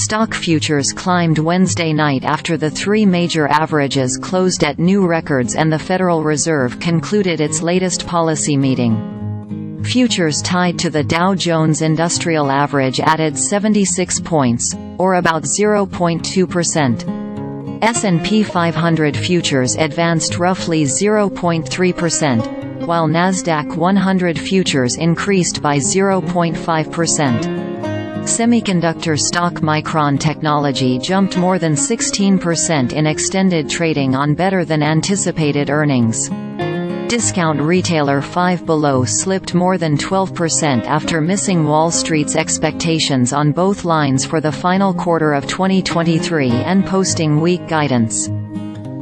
Stock futures climbed Wednesday night after the three major averages closed at new records and the Federal Reserve concluded its latest policy meeting. Futures tied to the Dow Jones Industrial Average added 76 points, or about 0.2%. S&P 500 futures advanced roughly 0.3%, while Nasdaq 100 futures increased by 0.5%. Semiconductor stock Micron Technology jumped more than 16% in extended trading on better-than-anticipated earnings. Discount retailer Five Below slipped more than 12% after missing Wall Street's expectations on both lines for the final quarter of 2023 and posting weak guidance.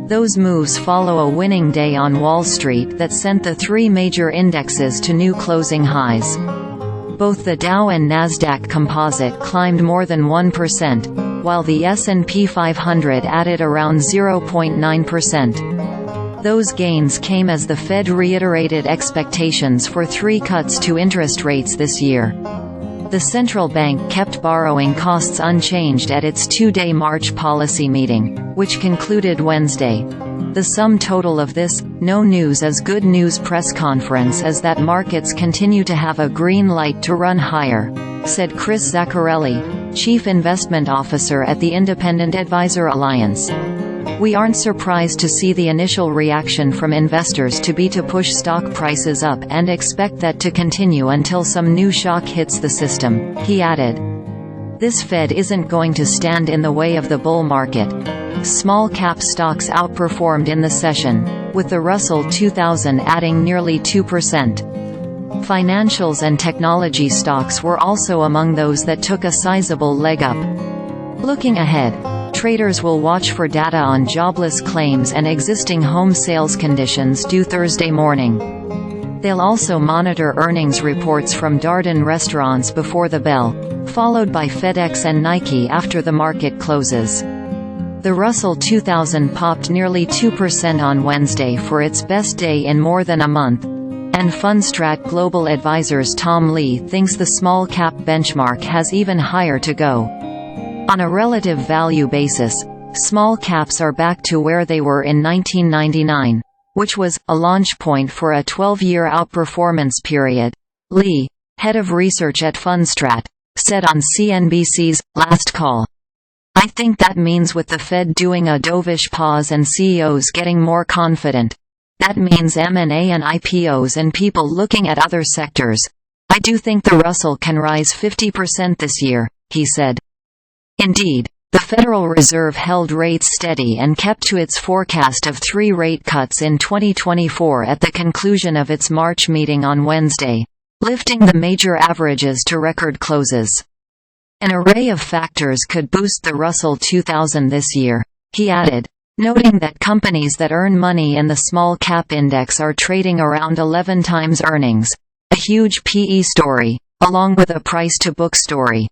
Those moves follow a winning day on Wall Street that sent the three major indexes to new closing highs. Both the Dow and Nasdaq Composite climbed more than 1%, while the S&P 500 added around 0.9%. Those gains came as the Fed reiterated expectations for 3 cuts to interest rates this year. The central bank kept borrowing costs unchanged at its 2-day March policy meeting, which concluded Wednesday. The sum total of this "no news is good news" press conference is that markets continue to have a green light to run higher, said Chris Zaccarelli, Chief Investment Officer at the Independent Advisor Alliance. We aren't surprised to see the initial reaction from investors to be to push stock prices up and expect that to continue until some new shock hits the system, he added. This Fed isn't going to stand in the way of the bull market. Small-cap stocks outperformed in the session, with the Russell 2000 adding nearly 2%. Financials and technology stocks were also among those that took a sizable leg up. Looking ahead, traders will watch for data on jobless claims and existing home sales conditions due Thursday morning. They'll also monitor earnings reports from Darden Restaurants before the bell, followed by FedEx and Nike after the market closes. The Russell 2000 popped nearly 2% on Wednesday for its best day in more than a month, and Fundstrat Global Advisors Tom Lee thinks the small-cap benchmark has even higher to go. On a relative value basis, small caps are back to where they were in 1999, which was a launch point for a 12-year outperformance period, Lee, head of research at Fundstrat, said on CNBC's Last Call. I think that means with the Fed doing a dovish pause and CEOs getting more confident, that means M&A and IPOs and people looking at other sectors. I do think the Russell can rise 50% this year, he said. Indeed, the Federal Reserve held rates steady and kept to its forecast of 3 rate cuts in 2024 at the conclusion of its March meeting on Wednesday, lifting the major averages to record closes. An array of factors could boost the Russell 2000 this year, he added, noting that companies that earn money in the small-cap index are trading around 11 times earnings, a huge PE story, along with a price-to-book story.